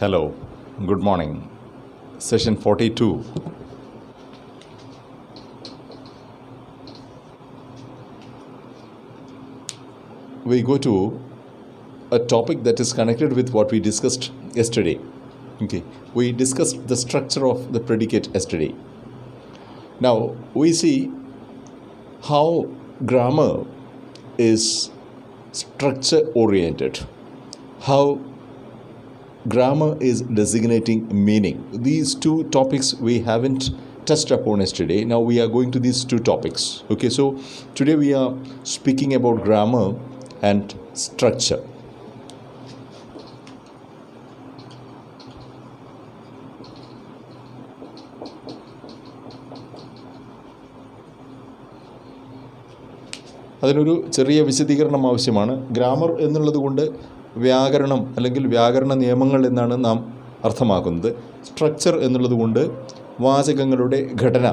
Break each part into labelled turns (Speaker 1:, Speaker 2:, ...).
Speaker 1: Hello, good morning. Session 42. We go to a topic that is connected with what we discussed yesterday. Okay, we discussed the structure of the predicate yesterday. Now we see how grammar is structure oriented, how grammar is designating meaning. These two topics we haven't touched upon yesterday. Now we are going to these two topics. Okay, so today we are speaking about grammar and structure. അതിനൊരു ചെറിയ വിശദീകരണം ആവശ്യമാണ്. Grammar എന്നുള്ളത് കൊണ്ട് വ്യാകരണം അല്ലെങ്കിൽ വ്യാകരണ നിയമങ്ങൾ എന്നാണ് നാം അർത്ഥമാക്കുന്നത്. സ്ട്രക്ചർ എന്നുള്ളത് കൊണ്ട് വാചകങ്ങളുടെ ഘടന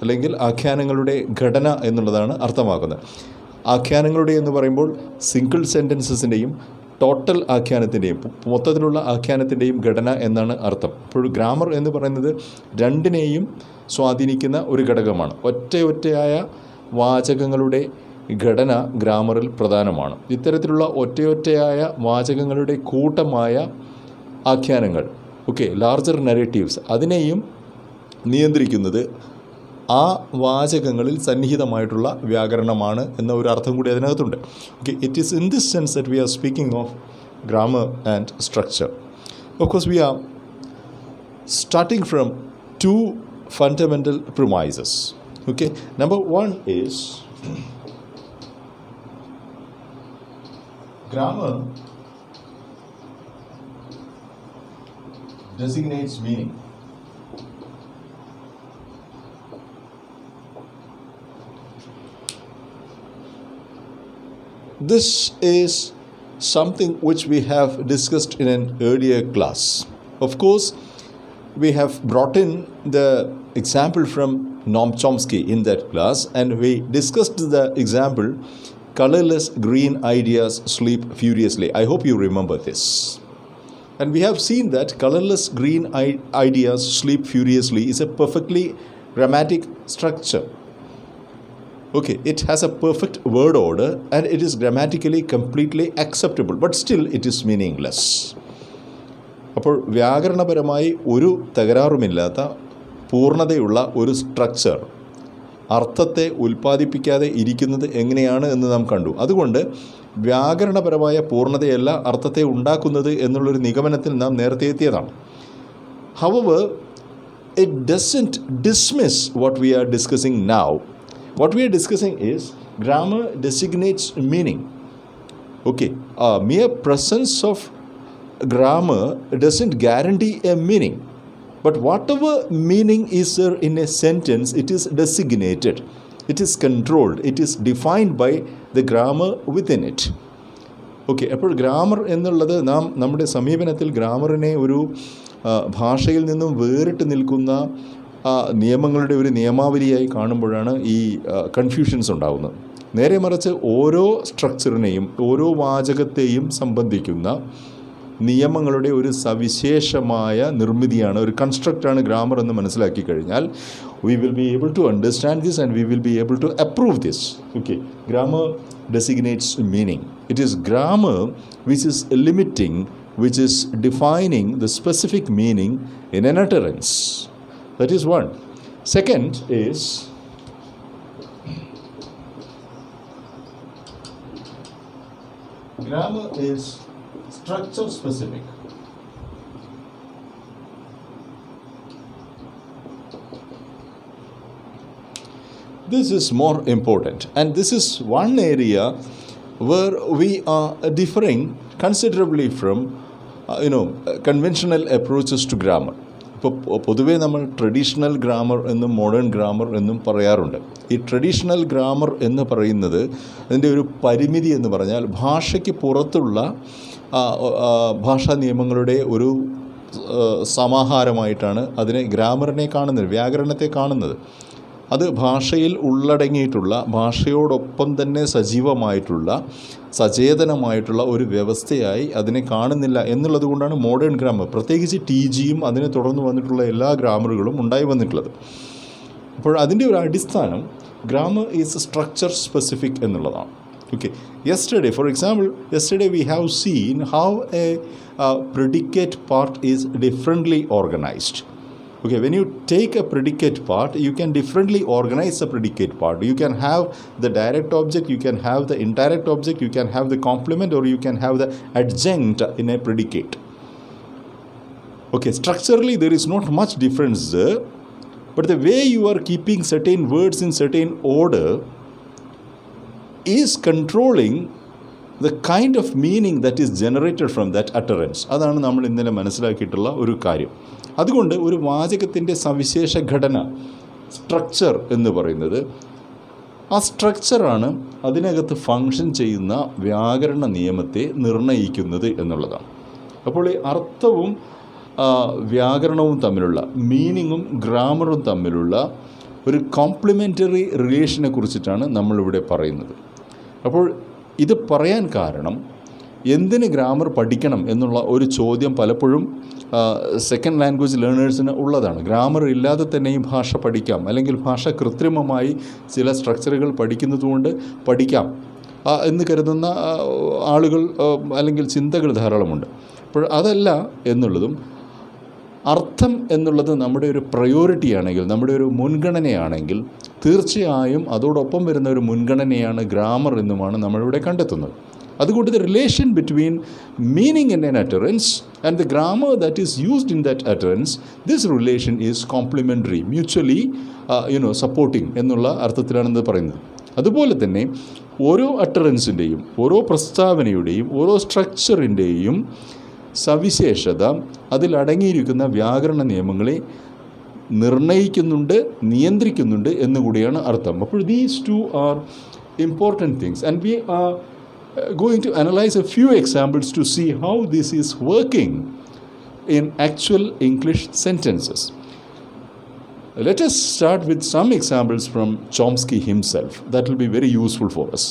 Speaker 1: അല്ലെങ്കിൽ ആഖ്യാനങ്ങളുടെ ഘടന എന്നുള്ളതാണ് അർത്ഥമാക്കുന്നത്. ആഖ്യാനങ്ങളുടെ എന്ന് പറയുമ്പോൾ സിംഗിൾ സെൻറ്റൻസസിൻ്റെയും ടോട്ടൽ ആഖ്യാനത്തിൻ്റെയും മൊത്തത്തിലുള്ള ആഖ്യാനത്തിൻ്റെയും ഘടന എന്നാണ് അർത്ഥം. അപ്പോൾ ഗ്രാമർ എന്ന് പറയുന്നത് രണ്ടിനെയും സ്വാധീനിക്കുന്ന ഒരു ഘടകമാണ്. ഒറ്റയായ വാചകങ്ങളുടെ ഘടന ഗ്രാമറിൽ പ്രധാനമാണ്. ഇത്തരത്തിലുള്ള ഒറ്റയായ വാചകങ്ങളുടെ കൂട്ടമായ ആഖ്യാനങ്ങൾ, ലാർജർ നരേറ്റീവ്സ്, അതിനെയും നിയന്ത്രിക്കുന്നത് ആ വാചകങ്ങളിൽ സന്നിഹിതമായിട്ടുള്ള വ്യാകരണമാണ് എന്ന ഒരു അർത്ഥം കൂടി അതിനകത്തുണ്ട്. It is in this sense that we are speaking of grammar and structure. Of course V R starting from two fundamental premises. Number one is grammar designates meaning. This is something which we have discussed in an earlier class. Of course, we have brought in the example from Noam Chomsky in that class, and we discussed the example, colorless green ideas sleep furiously. I hope you remember this. And we have seen that colorless green ideas sleep furiously is a perfectly grammatic structure. It has a perfect word order and it is grammatically completely acceptable, but still it is meaningless. അപ്പോൾ വ്യാകരണപരമായി ഒരു തകരാറുമില്ലാത്ത പൂർണ്ണതയുള്ള ഒരു structure അർത്ഥത്തെ ഉൽപ്പാദിപ്പിക്കാതെ ഇരിക്കുന്നത് എങ്ങനെയാണ് എന്ന് നാം കണ്ടു. അതുകൊണ്ട് വ്യാകരണപരമായ പൂർണ്ണതയല്ല അർത്ഥത്തെ ഉണ്ടാക്കുന്നത് എന്നുള്ളൊരു നിഗമനത്തിൽ നാം നേരത്തെ എത്തിയതാണ്. However, it doesn't dismiss what we are discussing now. What we are discussing is grammar designates meaning. Mere presence of grammar doesn't guarantee a meaning. But whatever meaning is there in a sentence, it is designated, it is controlled, it is defined by the grammar within it. അപ്പോൾ grammar എന്നുള്ളത് നമ്മുടെ സമീപനത്തിൽ ഗ്രാമറിനെ ഒരു ഭാഷയിൽ നിന്നും വേറിട്ട് നിൽക്കുന്ന നിയമങ്ങളുടെ ഒരു നിയമാവലിയായി കാണുമ്പോഴാണ് ഈ കൺഫ്യൂഷൻസ് ഉണ്ടാകുന്നത്. നേരെ മറിച്ച് ഓരോ സ്ട്രക്ചറിനെയും ഓരോ വാചകത്തെയും സംബന്ധിക്കുന്ന നിയമങ്ങളുടെ ഒരു സവിശേഷമായ നിർമ്മിതിയാണ്, ഒരു കൺസ്ട്രക്റ്റാണ് ഗ്രാമർ എന്ന് മനസ്സിലാക്കി കഴിഞ്ഞാൽ we will be able to understand this and we will be able to approve this. Grammar designates meaning. It is grammar which is limiting, which is defining the specific meaning in an utterance. That is one. Second is grammar is structure specific. This is more important, and this is one area where we are differing considerably from conventional approaches to grammar. ഇപ്പോൾ പൊതുവേ നമ്മൾ traditional grammar എന്നും modern grammar എന്നും പറയാറുണ്ട്. ഈ traditional grammar എന്ന് പറയുന്നത് അതിൻ്റെ ഒരു പരിമിതി എന്ന് പറഞ്ഞാൽ ഭാഷയ്ക്ക് പുറത്തുള്ള ഭാഷാ നിയമങ്ങളുടെ ഒരു സമാഹാരമായിട്ടാണ് അതിനെ ഗ്രാമറിനെ കാണുന്നത്, വ്യാകരണത്തെ കാണുന്നത്. അത് ഭാഷയിൽ ഉള്ളടങ്ങിയിട്ടുള്ള, ഭാഷയോടൊപ്പം തന്നെ സജീവമായിട്ടുള്ള, സചേതനമായിട്ടുള്ള ഒരു വ്യവസ്ഥയായി അതിനെ കാണുന്നില്ല എന്നുള്ളത് കൊണ്ടാണ് മോഡേൺ ഗ്രാമർ, പ്രത്യേകിച്ച് TGയും അതിനെ തുടർന്ന് വന്നിട്ടുള്ള എല്ലാ ഗ്രാമറുകളും ഉണ്ടായി വന്നിട്ടുള്ളത്. അപ്പോൾ അതിൻ്റെ ഒരു അടിസ്ഥാനം ഗ്രാമർ ഈസ് സ്ട്രക്ചർ സ്പെസിഫിക് എന്നുള്ളതാണ്. Okay, for example, yesterday we have seen how a predicate part is differently organized. Okay, when you take a predicate part, you can differently organize the predicate part. You can have the direct object, you can have the indirect object, you can have the complement, or you can have the adjunct in a predicate. Okay, structurally there is not much difference there, but the way you are keeping certain words in certain order is controlling the kind of meaning that is generated from that utterance. അതാണ് നമ്മൾ ഇന്നലെ മനസ്സിലാക്കിയിട്ടുള്ള ഒരു കാര്യം. അതുകൊണ്ട് ഒരു വാചകത്തിൻ്റെ സവിശേഷ ഘടന, structure എന്ന് പറയുന്നത്, ആ സ്ട്രക്ചറാണ് അതിനകത്ത് ഫങ്ഷൻ ചെയ്യുന്ന വ്യാകരണ നിയമത്തെ നിർണ്ണയിക്കുന്നത് എന്നുള്ളതാണ്. അപ്പോൾ ഈ അർത്ഥവും വ്യാകരണവും തമ്മിലുള്ള, മീനിങ്ങും ഗ്രാമറും തമ്മിലുള്ള ഒരു കോംപ്ലിമെൻ്ററി റിലേഷനെ കുറിച്ചിട്ടാണ് നമ്മളിവിടെ പറയുന്നത്. അപ്പോൾ ഇത് പറയാൻ കാരണം, എന്തിന് ഗ്രാമർ പഠിക്കണം എന്നുള്ള ഒരു ചോദ്യം പലപ്പോഴും സെക്കൻഡ് ലാംഗ്വേജ് ലേണേഴ്സിന് ഉള്ളതാണ്. ഗ്രാമർ ഇല്ലാതെ തന്നെയും ഭാഷ പഠിക്കാം, അല്ലെങ്കിൽ ഭാഷ കൃത്രിമമായി ചില സ്ട്രക്ചറുകൾ പഠിക്കുന്നതുകൊണ്ട് പഠിക്കാം എന്ന് കരുതുന്ന ആളുകൾ അല്ലെങ്കിൽ ചിന്തകൾ ധാരാളമുണ്ട്. അപ്പോൾ അതല്ല എന്നുള്ളതും, അർത്ഥം എന്നുള്ളത് നമ്മുടെ ഒരു പ്രയോറിറ്റി ആണെങ്കിൽ, നമ്മുടെ ഒരു മുൻഗണനയാണെങ്കിൽ, തീർച്ചയായും അതോടൊപ്പം വരുന്ന ഒരു മുൻഗണനയാണ് ഗ്രാമർ എന്നുമാണ് നമ്മളിവിടെ കണ്ടെത്തുന്നത്. അതുകൊണ്ട് the relation between meaning in an utterance and the grammar that is used in that utterance, this relation is complementary, mutually supporting എന്നുള്ള അർത്ഥത്തിലാണെന്ന് പറയുന്നത്. അതുപോലെ തന്നെ ഓരോ അറ്ററൻസിൻ്റെയും, ഓരോ പ്രസ്താവനയുടെയും, ഓരോ സ്ട്രക്ചറിൻ്റെയും സവിശേഷത അതിലടങ്ങിയിരിക്കുന്ന വ്യാകരണ നിയമങ്ങളെ നിർണ്ണയിക്കുന്നുണ്ട്, നിയന്ത്രിക്കുന്നുണ്ട് എന്നുകൂടിയാണ് അർത്ഥം. അപ്പോൾ these two are important things, and we are going to analyze a few examples to see how this is working in actual English sentences. Let us start with some examples from Chomsky himself. That will be very useful for us.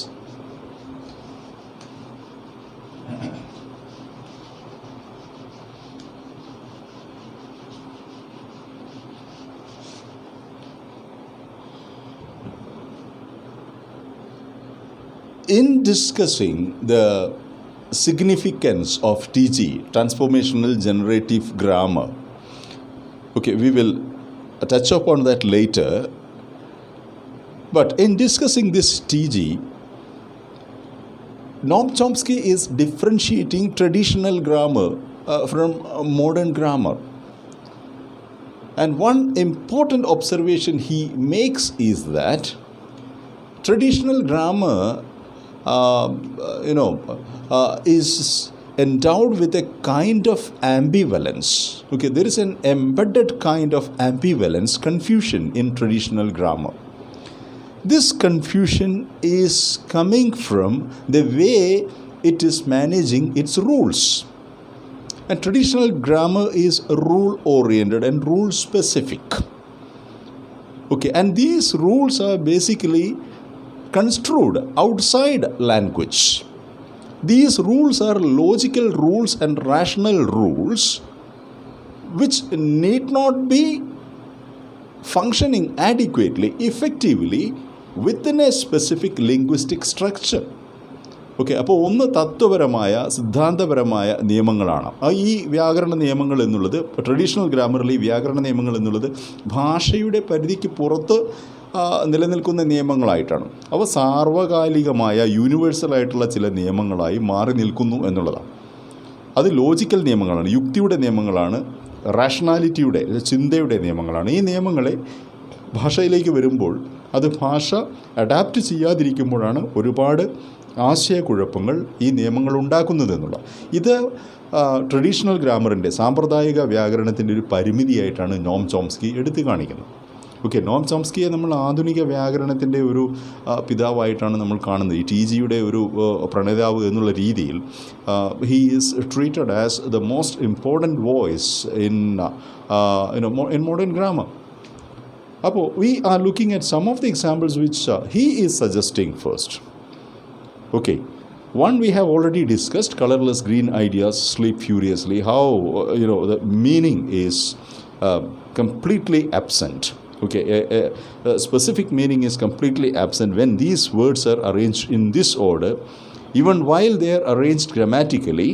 Speaker 1: In discussing the significance of TG, transformational generative grammar, okay, we will touch upon that later. But in discussing this TG, Noam Chomsky is differentiating traditional grammar from modern grammar. And one important observation he makes is that traditional grammar is endowed with a kind of ambivalence. Okay, there is an embedded kind of ambivalence, confusion in traditional grammar. This confusion is coming from the way it is managing its rules. And traditional grammar is rule oriented and rule specific. Okay, and these rules are basically construed outside language. These rules are logical rules and rational rules which need not be functioning adequately, effectively within a specific linguistic structure. Okay, അപ്പോൾ ഒന്ന് തത്വപരമായ, സിദ്ധാന്തപരമായ നിയമങ്ങളാണ്. ഈ വ്യാകരണ നിയമങ്ങൾ എന്നുള്ളത്, traditional ഗ്രാമറിൽ ഈ വ്യാകരണ നിയമങ്ങൾ എന്നുള്ളത് ഭാഷയുടെ പരിധിക്ക് പുറത്ത് നിലനിൽക്കുന്ന നിയമങ്ങളായിട്ടാണ്. അവ സാർവകാലികമായ, യൂണിവേഴ്സലായിട്ടുള്ള ചില നിയമങ്ങളായി മാറി നിൽക്കുന്നു എന്നുള്ളതാണ്. അത് ലോജിക്കൽ നിയമങ്ങളാണ്, യുക്തിയുടെ നിയമങ്ങളാണ്, റാഷണാലിറ്റിയുടെ, ചിന്തയുടെ നിയമങ്ങളാണ്. ഈ നിയമങ്ങളെ ഭാഷയിലേക്ക് വരുമ്പോൾ അത് ഭാഷ അഡാപ്റ്റ് ചെയ്യാതിരിക്കുമ്പോഴാണ് ഒരുപാട് ആശയക്കുഴപ്പങ്ങൾ ഈ നിയമങ്ങൾ ഉണ്ടാക്കുന്നതെന്നുള്ള. ഇത് ട്രഡീഷണൽ ഗ്രാമറിൻ്റെ, സാമ്പ്രദായിക വ്യാകരണത്തിൻ്റെ ഒരു പരിമിതിയായിട്ടാണ് നോം ചോംസ്കി എടുത്തു കാണിക്കുന്നത്. ഓക്കെ, നോം ചോംസ്കിയെ നമ്മൾ ആധുനിക വ്യാകരണത്തിൻ്റെ ഒരു പിതാവായിട്ടാണ് നമ്മൾ കാണുന്നത്. ഈ TGയുടെ ഒരു പ്രണേതാവ് എന്നുള്ള രീതിയിൽ he is treated as the most important voice in modern grammar. We are looking at some of the examples which he is suggesting first. Okay. One we have already discussed, colorless green ideas sleep furiously. How, the meaning is completely absent. Okay, a specific meaning is completely absent when these words are arranged in this order, even while they are arranged grammatically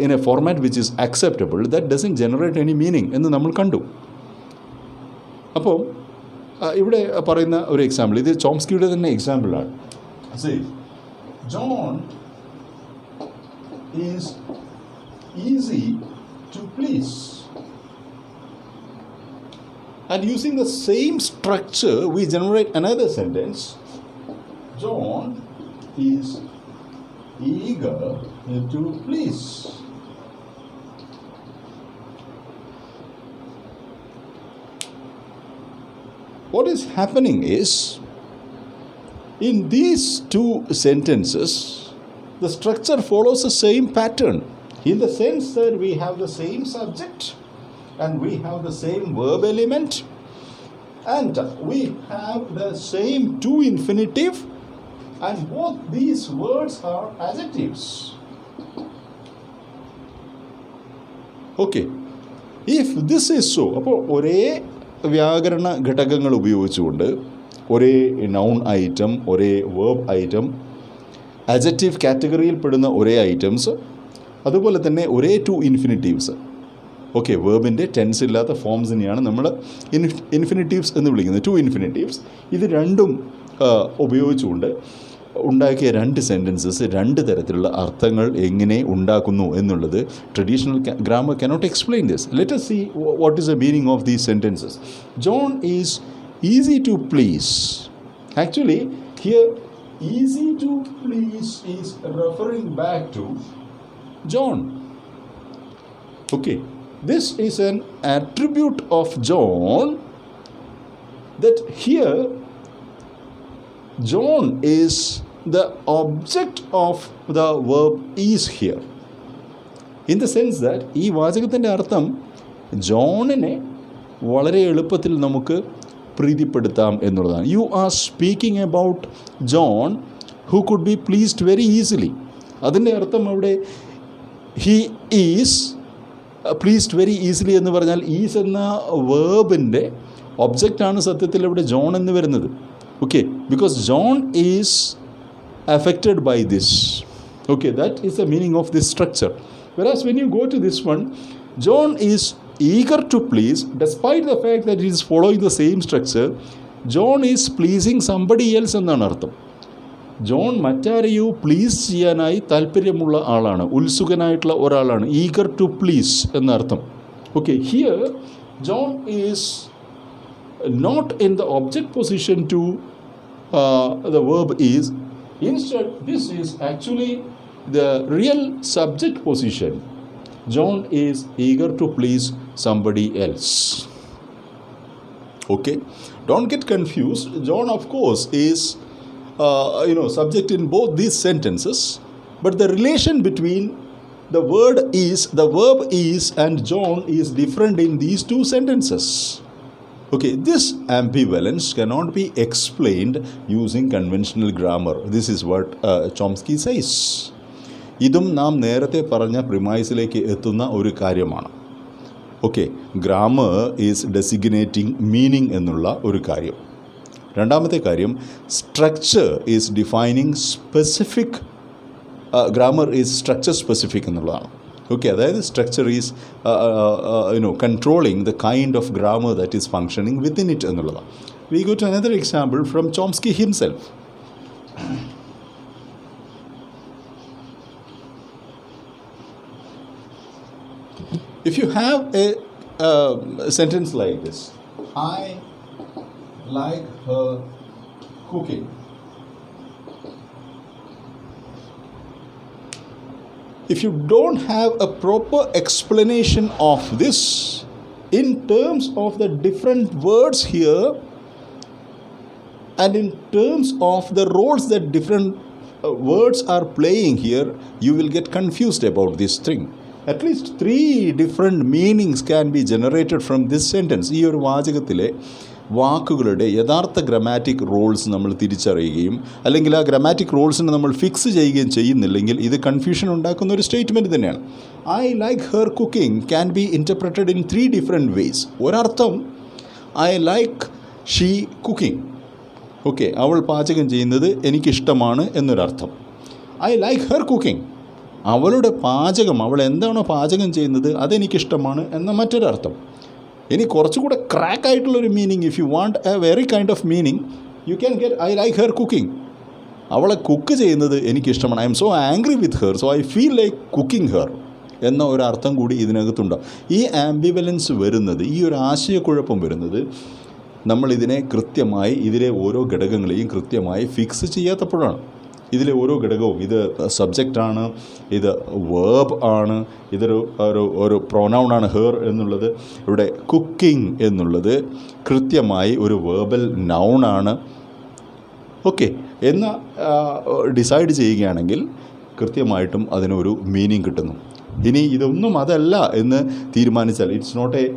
Speaker 1: in a format which is acceptable. That doesn't generate any meaning എന്ന് നമ്മൾ കണ്ടു. അപ്പോൾ ഇവിടെ പറയുന്ന ഒരു example, ഇത് ചോംസ്കിയുടെ തന്നെ എക്സാമ്പിളാണ്. John is easy to please. And using the same structure, we generate another sentence. John is eager to please. What is happening is, in these two sentences, the structure follows the same pattern, in the sense that we have the same subject and we have the same verb element and we have the same to infinitive, and both these words are adjectives. Okay, if this is so, അപ്പോൾ ഒരേ വ്യാകരണ ഘടകങ്ങൾ ഉപയോഗിച്ചുകൊണ്ട് ഒരേ noun item, ഒരേ verb item, adjective കാറ്റഗറിയിൽ പെടുന്ന ഒരേ ഐറ്റംസ്, അതുപോലെ തന്നെ ഒരേ ടു ഇൻഫിനിറ്റീവ്സ്. ഓക്കെ, വേർബിൻ്റെ ടെൻസ് ഇല്ലാത്ത ഫോംസിനെയാണ് നമ്മൾ ഇൻഫിനിറ്റീവ്സ് എന്ന് വിളിക്കുന്നത്, ടു ഇൻഫിനിറ്റീവ്സ്. ഇത് രണ്ടും ഉപയോഗിച്ചുകൊണ്ട് ഉണ്ടാക്കിയ രണ്ട് സെൻറ്റൻസസ് രണ്ട് തരത്തിലുള്ള അർത്ഥങ്ങൾ എങ്ങനെ ഉണ്ടാക്കുന്നു എന്നുള്ളത് traditional grammar cannot explain this. Let us see what is the meaning of these sentences. John is easy to please. Actually, here easy to please is referring back to John. Okay, this is an attribute of John, that here John is the object of the verb is here, in the sense that ഈ വാചകത്തിൻ്റെ അർത്ഥം ജോണിനെ വളരെ എളുപ്പത്തിൽ നമുക്ക് പ്രീതിപ്പെടുത്താം എന്നുള്ളതാണ്. You are speaking about John who could be pleased very easily. അതിൻ്റെ അർത്ഥം അവിടെ he is pleased very easily എന്ന് പറഞ്ഞാൽ ഈസ് എന്ന വേർബിൻ്റെ ഒബ്ജക്റ്റാണ് സത്യത്തിൽ ഇവിടെ ജോൺ എന്ന് വരുന്നത്. Okay, because John is affected by this. Okay, that is the meaning of this structure. Whereas when you go to this one, John is eager to please, despite the fact that he is following the same structure. John is pleasing somebody else എന്നാണ് അർത്ഥം. John മറ്റാരെയോ please ചെയ്യാനായി താല്പര്യമുള്ള ആളാണ്, ഉത്സുകനായിട്ടുള്ള ഒരാളാണ്. Eager to please എന്നർത്ഥം. Okay, here John is not in the object position to the verb is. Instead, this is actually the real subject position. John is eager to please somebody else. Okay, don't get confused. John, of course, is subject in both these sentences, but the relation between the verb is and John is different in these two sentences. Okay, this ambivalence cannot be explained using conventional grammar. This is what Chomsky says. ഇതും നാം നേരത്തെ പറഞ്ഞ പ്രിമൈസിലേക്ക് എത്തുന്ന ഒരു കാര്യമാണ്. Okay, grammar is designating meaning എന്നുള്ള ഒരു കാര്യം. രണ്ടാമത്തെ കാര്യം, structure is defining specific. Grammar is structure specific എന്നുള്ളതാണ്. Okay, അതായത് structure is controlling the kind of grammar that is functioning within it എന്നുള്ളതാണ്. We go to another example from Chomsky himself. If you have a sentence like this, I like her cooking. If you don't have a proper explanation of this in terms of the different words here and in terms of the roles that different words are playing here, you will get confused about this thing. At least 3 different meanings can be generated from this sentence. ഈ ഒരു വാചകത്തിലെ വാക്കുകളുടെ യഥാർത്ഥ grammatic Rolls നമ്മൾ തിരിച്ചറിയുകയും അല്ലെങ്കിൽ ആ grammatic റോൾസിനെ നമ്മൾ fix ചെയ്യുകയും ചെയ്യുന്നില്ലെങ്കിൽ ഇത് കൺഫ്യൂഷൻ ഉണ്ടാക്കുന്ന ഒരു സ്റ്റേറ്റ്മെൻറ്റ് തന്നെയാണ്. I like her cooking can be interpreted in 3 different ways. ഒരർത്ഥം I like she cooking, okay, അവൾ പാചകം ചെയ്യുന്നത് എനിക്കിഷ്ടമാണ് എന്നൊരർത്ഥം. ഐ ലൈക്ക് ഹെർ കുക്കിംഗ്, അവളുടെ പാചകം, അവൾ എന്താണോ പാചകം ചെയ്യുന്നത് അതെനിക്കിഷ്ടമാണ് എന്ന മറ്റൊരർത്ഥം. ഇനി കുറച്ചുകൂടെ ക്രാക്ക് ആയിട്ടുള്ളൊരു meaning, if you want A very kind of meaning you can get I like her cooking, അവളെ കുക്ക് ചെയ്യുന്നത് എനിക്കിഷ്ടമാണ്. I M so angry with her so I feel like cooking her എന്ന ഒരർത്ഥം കൂടി ഇതിനകത്തുണ്ട്. ഈ ആംബിവലൻസ് വരുന്നത്, ഈ ഒരു ആശയക്കുഴപ്പം വരുന്നത് നമ്മളിതിനെ കൃത്യമായി, ഇതിലെ ഓരോ ഘടകങ്ങളെയും കൃത്യമായി ഫിക്സ് ചെയ്യാത്തപ്പോഴാണ്. ഇതിലെ ഓരോ ഘടകവും, ഇത് സബ്ജക്റ്റാണ്, ഇത് വേർബ് ആണ്, ഇതൊരു പ്രൊനൗണാണ് ഹെർ എന്നുള്ളത്, ഇവിടെ കുക്കിംഗ് എന്നുള്ളത് കൃത്യമായി ഒരു വേർബൽ നൗണാണ്, ഓക്കെ എന്ന് ഡിസൈഡ് ചെയ്യുകയാണെങ്കിൽ കൃത്യമായിട്ടും അതിനൊരു മീനിങ് കിട്ടുന്നു. ഇനി ഇതൊന്നും അതല്ല എന്ന് തീരുമാനിച്ചാൽ, it's not a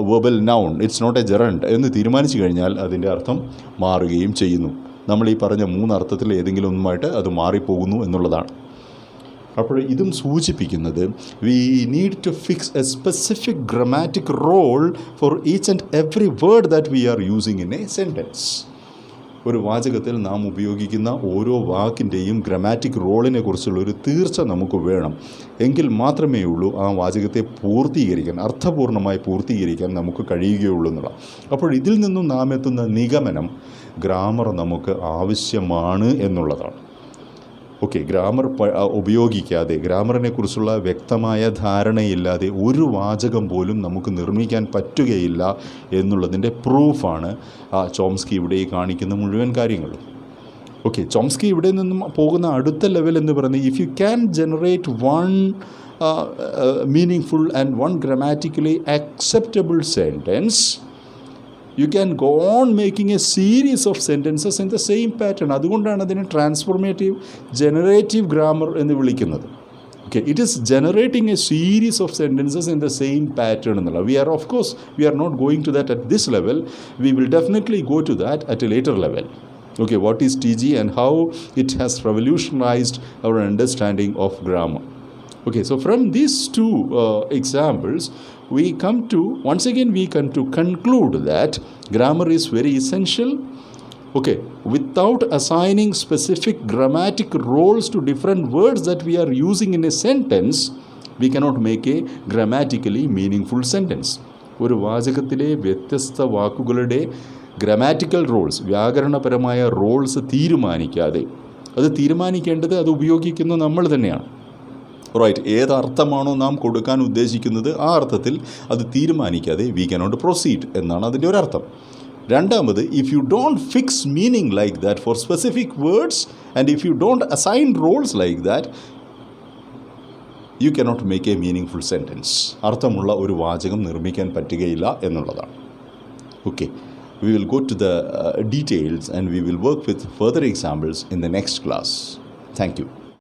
Speaker 1: verbal noun, it's not a gerund എന്ന് തീരുമാനിച്ചു കഴിഞ്ഞാൽ അതിൻ്റെ അർത്ഥം മാറുകയും ചെയ്യുന്നു. നമ്മൾ ഈ പറഞ്ഞ 3 അർത്ഥത്തിൽ ഏതെങ്കിലും ഒന്നുമായിട്ട് അത് മാറിപ്പോകുന്നു എന്നുള്ളതാണ്. അപ്പോൾ ഇതും സൂചിപ്പിക്കുന്നത് we need to fix a specific grammatic role for each and every word that we are using in a sentence. ഒരു വാചകത്തിൽ നാം ഉപയോഗിക്കുന്ന ഓരോ വാക്കിൻ്റെയും ഗ്രാമാറ്റിക് റോളിനെ കുറിച്ചുള്ളൊരു തീർച്ച നമുക്ക് വേണം. എങ്കിൽ മാത്രമേ ഉള്ളൂ ആ വാചകത്തെ പൂർത്തീകരിക്കാൻ, അർത്ഥപൂർണ്ണമായി പൂർത്തീകരിക്കാൻ നമുക്ക് കഴിയുകയുള്ളൂ എന്നുള്ള. അപ്പോൾ ഇതിൽ നിന്നും നാം എത്തുന്ന നിഗമനം ഗ്രാമർ നമുക്ക് ആവശ്യമാണ് എന്നുള്ളതാണ്. ഓക്കെ, ഗ്രാമർ ഉപയോഗിക്കാതെ, ഗ്രാമറിനെ കുറിച്ചുള്ള വ്യക്തമായ ധാരണയില്ലാതെ ഒരു വാചകം പോലും നമുക്ക് നിർമ്മിക്കാൻ പറ്റുകയില്ല എന്നുള്ളതിൻ്റെ പ്രൂഫാണ് ചോംസ്കി ഇവിടെ കാണിക്കുന്ന മുഴുവൻ കാര്യങ്ങളും. ഓക്കെ, ചോംസ്കി ഇവിടെ നിന്നും പോകുന്ന അടുത്ത ലെവൽ എന്ന് പറയുന്നത്, if you can generate one meaningful and one grammatically acceptable sentence, you can go on making a series of sentences in the same pattern. അതുകൊണ്ടാണ് അതിനെ ട്രാൻസ്ഫോർമേറ്റീവ് ജനറേറ്റീവ് ഗ്രാമർ എന്ന് വിളിക്കുന്നത്. Okay, it is generating a series of sentences in the same pattern എന്നുള്ള. We are not going to that at this level. We will definitely go to that at a later level. Okay, what is TG and how it has revolutionized our understanding of grammar. Okay, so from these 2 examples, we come to conclude that grammar is very essential. Okay, without assigning specific grammatic roles to different words that we are using in a sentence, we cannot make a grammatically meaningful sentence. ഒരു വാചകത്തിലെ വ്യത്യസ്ത വാക്കുകളുടെ grammatical Rolls, വ്യാകരണപരമായ Rolls തീരുമാനിക്കാതെ, അത് തീരുമാനിക്കേണ്ടത് അത് ഉപയോഗിക്കുന്ന നമ്മൾ തന്നെയാണ്. Right, ഏതർത്ഥമാണോ നാം കൊടുക്കാൻ ഉദ്ദേശിക്കുന്നത് ആ അർത്ഥത്തിൽ അത് തീരുമാനിക്കാതെ വി കനോട്ട് പ്രൊസീഡ് എന്നാണ് അതിൻ്റെ ഒരർത്ഥം. രണ്ടാമത്, if you don't fix meaning like that for specific words and if you don't assign roles like that, you cannot make a meaningful sentence. അർത്ഥമുള്ള ഒരു വാചകം നിർമ്മിക്കാൻ പറ്റുകയില്ല എന്നുള്ളതാണ്. Okay, we will go to the details and we will work with further examples in the next class. Thank you.